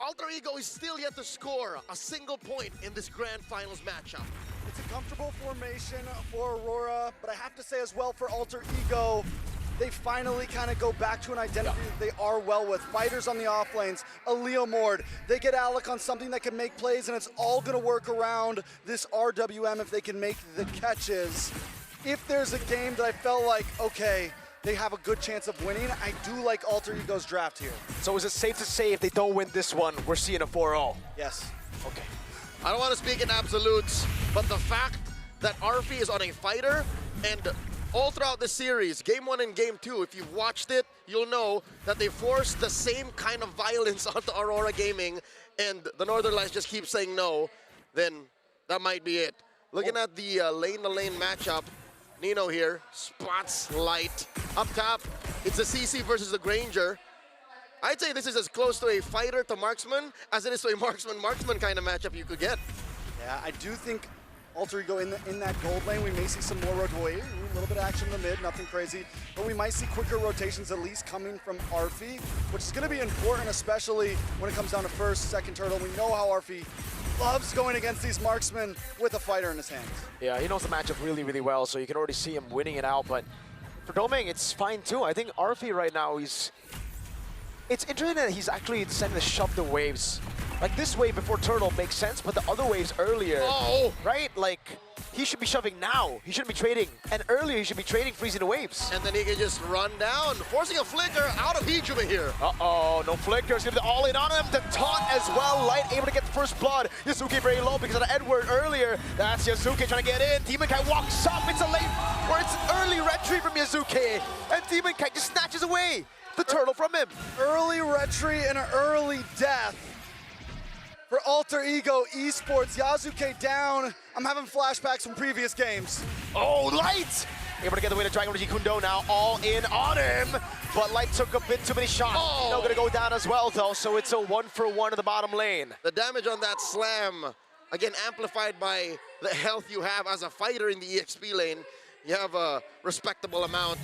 Alter Ego is still yet to score a single point in this grand finals matchup. It's a comfortable formation for Aurora, but I have to say as well for Alter Ego, they finally kind of go back to an identity that they are well with. Fighters on the off lanes, a Leo Mord. They get Alec on something that can make plays, and it's all going to work around this RWM if they can make the catches. If there's a game that I felt like, okay, they have a good chance of winning, I do like Alter Ego's draft here. So is it safe to say if they don't win this one, we're seeing a 4-0? Yes. Okay. I don't want to speak in absolutes, but the fact that Arfi is on a fighter, and all throughout the series, Game 1 and Game 2, if you've watched it, you'll know that they forced the same kind of violence onto Aurora Gaming, and the Northern Lights just keep saying no, then that might be it. Looking at the lane-to-lane matchup, Nino here, spots light. Up top, it's the CC versus the Granger. I'd say this is as close to a fighter to marksman as it is to a marksman kind of matchup you could get. Yeah, I do think Alter Ego in that gold lane, we may see some more rotation, a little bit of action in the mid, nothing crazy, but we might see quicker rotations at least coming from Arfi, which is going to be important, especially when it comes down to first, second turtle. We know how Arfi loves going against these marksmen with a fighter in his hands. Yeah, he knows the matchup really, really well, so you can already see him winning it out, but for Doming, it's fine too. I think Arfi right now, it's interesting that he's actually deciding to shove the waves. Like this wave before Turtle makes sense, but the other waves earlier, right? Like, he should be shoving now. He shouldn't be trading. And earlier, he should be trading, freezing the waves. And then he can just run down, forcing a flicker out of Hijuma here. Uh-oh, no flickers. Gonna be all in on him. The taunt as well. Light able to get the first blood. Yasuke very low because of the Edward earlier. That's Yasuke trying to get in. Demon Kite walks up. It's a late, or it's an early retry from Yasuke. And Demon Kite just snatches away the turtle from him. Early retry and an early death for Alter Ego Esports. Yasuke down. I'm having flashbacks from previous games. Oh, Light! Able to get the way to Dragon Rigi Kundo now, all in on him. But Light took a bit too many shots. Now gonna go down as well though, so it's a 1-for-1 in the bottom lane. The damage on that slam, again amplified by the health you have as a fighter in the EXP lane. You have a respectable amount.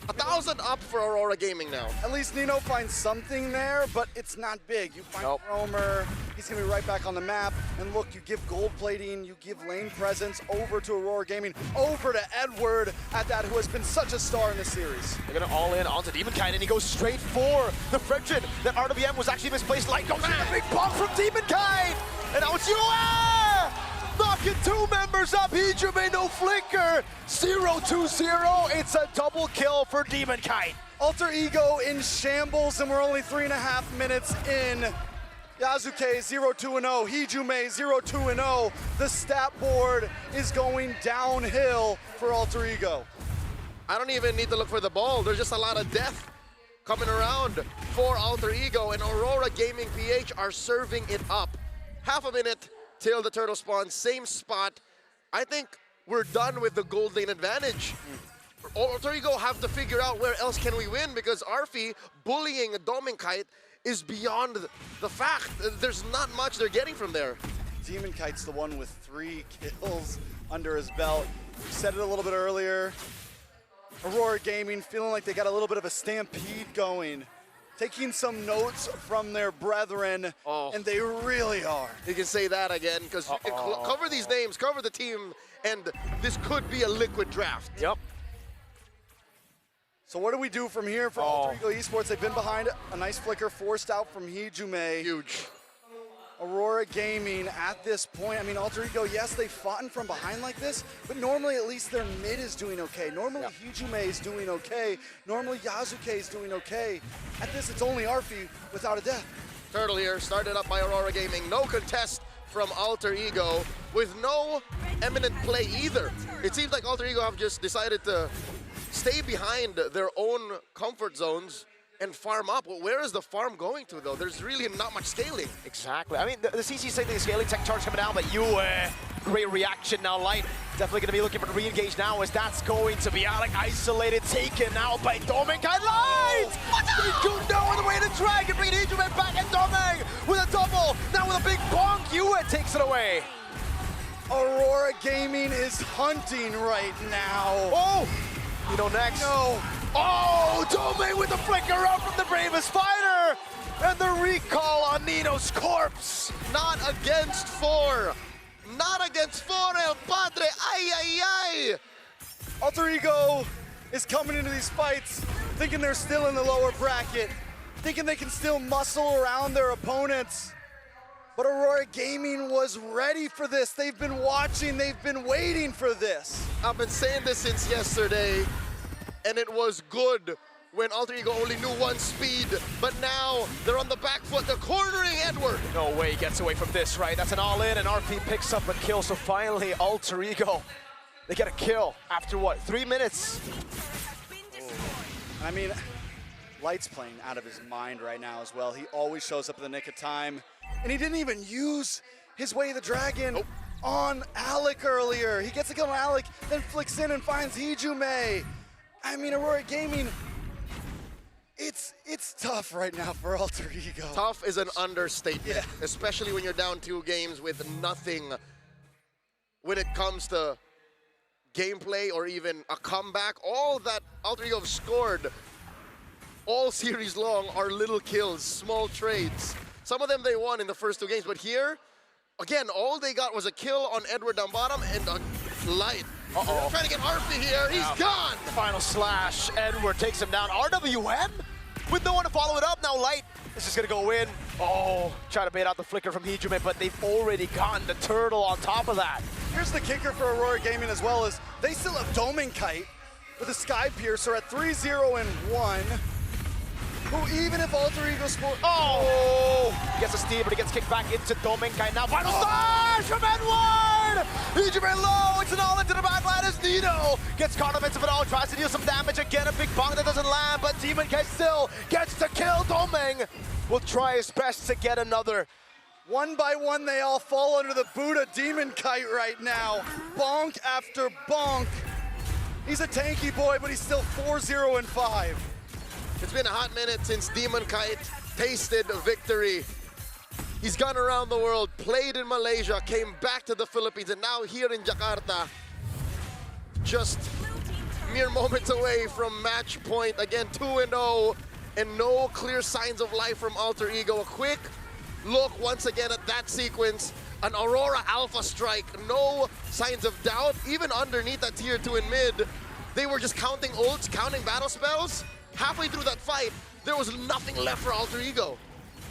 1,000 up for Aurora Gaming now. At least Nino finds something there, but it's not big. You find Roamer, he's gonna be right back on the map. And look, you give gold plating, you give lane presence over to Aurora Gaming, over to Edward at that, who has been such a star in this series. They're gonna all in onto Demon Kite, and he goes straight for the friction. That RWM was actually misplaced. Light goes in, a big bump from Demon Kite! And now it's Yua! Knocking two members up, Hijime, no flicker. 0-2-0, it's a double kill for Demon Kite. Alter Ego in shambles, and we're only 3.5 minutes in. Yasuke 0-2-0, Hijime 0-2-0. The stat board is going downhill for Alter Ego. I don't even need to look for the ball. There's just a lot of death coming around for Alter Ego, and Aurora Gaming PH are serving it up. Half a minute till the turtle spawn, same spot. I think we're done with the gold lane advantage. Alter Ego have to figure out where else can we win, because Arfi bullying a Doming Kite is beyond the fact. There's not much they're getting from there. Demon Kite's the one with 3 kills under his belt. We said it a little bit earlier. Aurora Gaming feeling like they got a little bit of a stampede going. Taking some notes from their brethren, and they really are. You can say that again, because cover these names, cover the team, and this could be a liquid draft. Yep. So what do we do from here for Alter Ego Esports? They've been behind, a nice flicker forced out from Hijime. Huge. Aurora Gaming at this point, I mean, Alter Ego, yes, they've fought from behind like this, but normally at least their mid is doing okay. Normally Hijime is doing okay. Normally Yasuke is doing okay. At this, it's only Arfi without a death. Turtle here, started up by Aurora Gaming. No contest from Alter Ego, with no eminent play either. It seems like Alter Ego have just decided to stay behind their own comfort zones and farm up. Well, where is the farm going to, though? There's really not much scaling. Exactly. I mean, the CC saying the scaling tech charge coming down, but great reaction now. Light definitely going to be looking for the re-engage now, as that's going to be Alec isolated, taken out by Doming Kite. Light! Kundo on the way to Dragon, bringing Hijime back, and Doming with a double. Now with a big bonk, Yue takes it away. Aurora Gaming is hunting right now. Oh! You know, next. No. Oh, Doming with the flicker up from the bravest fighter! And the recall on Nino. Dino's corpse! Not against 4. Not against 4, El Padre. Ay, ay, ay. Alter Ego is coming into these fights thinking they're still in the lower bracket, thinking they can still muscle around their opponents. But Aurora Gaming was ready for this. They've been watching, they've been waiting for this. I've been saying this since yesterday, and it was good when Alter Ego only knew one speed, but now they're on the back foot. They're cornering Edward. No way he gets away from this, right? That's an all-in, and RP picks up a kill, so finally Alter Ego, they get a kill after what, 3 minutes? I mean, Light's playing out of his mind right now as well. He always shows up in the nick of time, and he didn't even use his Way of the Dragon on Alec earlier. He gets a kill on Alec, then flicks in and finds Hijume. I mean, Aurora Gaming, it's tough right now for Alter Ego. Tough is an understatement, Yeah. especially when you're down 2 games with nothing when it comes to gameplay or even a comeback. All that Alter Ego have scored all series long are little kills, small trades. Some of them they won in the first 2 games, but here, again, all they got was a kill on Edward down bottom and a Light. Uh-oh. Trying to get Arfi here, he's gone! Final slash, Edward takes him down. RWM with no one to follow it up. Now Light is just gonna go in. Oh, try to bait out the flicker from Hijume, but they've already gotten the turtle on top of that. Here's the kicker for Aurora Gaming as well, is they still have Doming Kite with a Sky Piercer at 3-0 and 1. Who, even if Alter Ego score, He gets a steal, but he gets kicked back into Dominkai. Now final slash from Edward! Hijume low, it's an all into the backline as Nino gets caught offensive at all, tries to deal some damage again, a big bong that doesn't land, but Demon Kai still gets to kill. Doming will try his best to get another. one by one they all fall under the boot of Demon Kite right now. Bonk after bonk. He's a tanky boy, but he's still 4-0 and 5. It's been a hot minute since Demon Kite tasted victory. He's gone around the world, played in Malaysia, came back to the Philippines, and now here in Jakarta. Just mere moments away from match point. Again, 2-0, and no clear signs of life from Alter Ego. A quick look once again at that sequence. An Aurora Alpha strike, no signs of doubt. Even underneath that tier 2 in mid, they were just counting ults, counting battle spells. Halfway through that fight, there was nothing left for Alter Ego.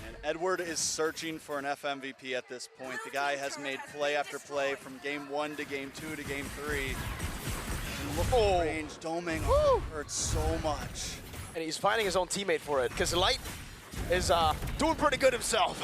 And Edward is searching for an FMVP at this point. The guy has made play after play from game 1 to game 2 to game 3. And look at the range, Doming hurts so much. And he's finding his own teammate for it, because Light is doing pretty good himself.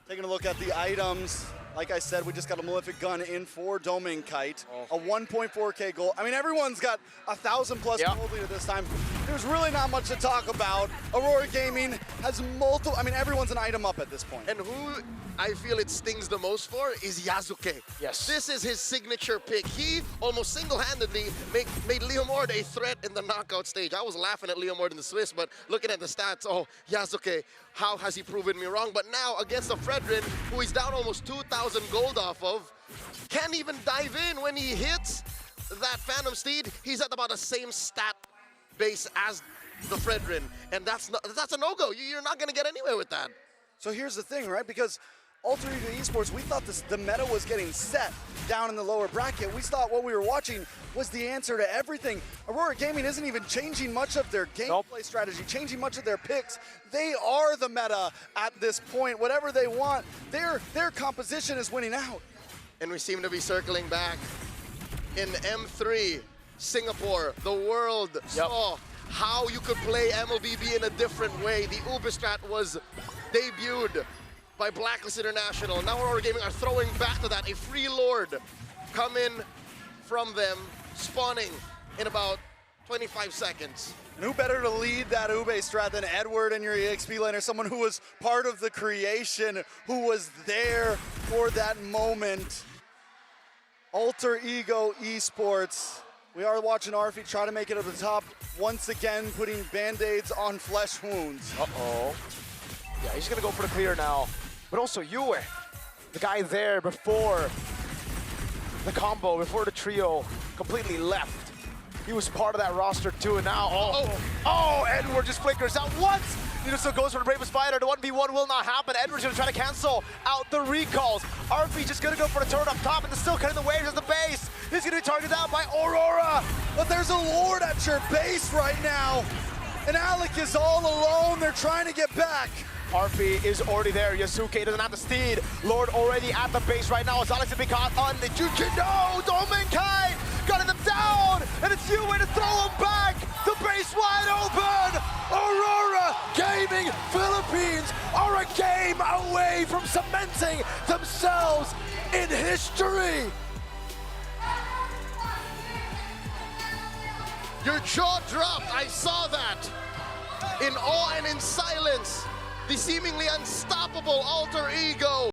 Taking a look at the items. Like I said, we just got a Malefic Gun in for Doming Kite. A 1.4K goal. I mean, everyone's got 1,000 plus gold lead at this time. There's really not much to talk about. Aurora Gaming has multiple, I mean, everyone's an item up at this point. And who I feel it stings the most for is Yasuke. Yes. This is his signature pick. He almost single-handedly made Leomord a threat in the knockout stage. I was laughing at Leomord in the Swiss, but looking at the stats, oh, Yasuke, how has he proven me wrong? But now against the Fredrin, who he's down almost 2,000 gold off of, can't even dive in when he hits that Phantom Steed. He's at about the same stat base as the Fredrin, and that's a no-go. You're not gonna get anywhere with that. So here's the thing, right? Because Alter Ego Esports, we thought the meta was getting set down in the lower bracket. We thought what we were watching was the answer to everything. Aurora Gaming isn't even changing much of their gameplay strategy, changing much of their picks. They are the meta at this point. Whatever they want, their composition is winning out. And we seem to be circling back. In M3, Singapore, the world saw how you could play MLBB in a different way. The Ubistrat was debuted by Blacklist International. Now Aurora Gaming are throwing back to that. A free lord coming from them, spawning in about 25 seconds. And who better to lead that Ube strat than Edward and your EXP laner, someone who was part of the creation, who was there for that moment. Alter Ego Esports. We are watching Arfi try to make it to the top, once again putting Band-Aids on flesh wounds. Uh-oh. Yeah, he's gonna go for the clear now. But also Yue, the guy there before the combo, before the trio completely left. He was part of that roster too, and now, oh, Edward just flickers out once. Still goes for the Brave Spider. The 1v1 will not happen. Edward's gonna try to cancel out the recalls. RP just gonna go for the turret up top, and they're still cutting the waves at the base. He's gonna be targeted out by Aurora. But there's a Lord at your base right now. And Alec is all alone. They're trying to get back. RP is already there. Yasuke doesn't have the steed. Lord already at the base right now. As Alex has been caught on the Juju. No! Domenkai got them down! And it's you way to throw him back! The base wide open! Aurora Gaming Philippines are a game away from cementing themselves in history! Your jaw dropped. I saw that. In awe and in silence, the seemingly unstoppable alter ego.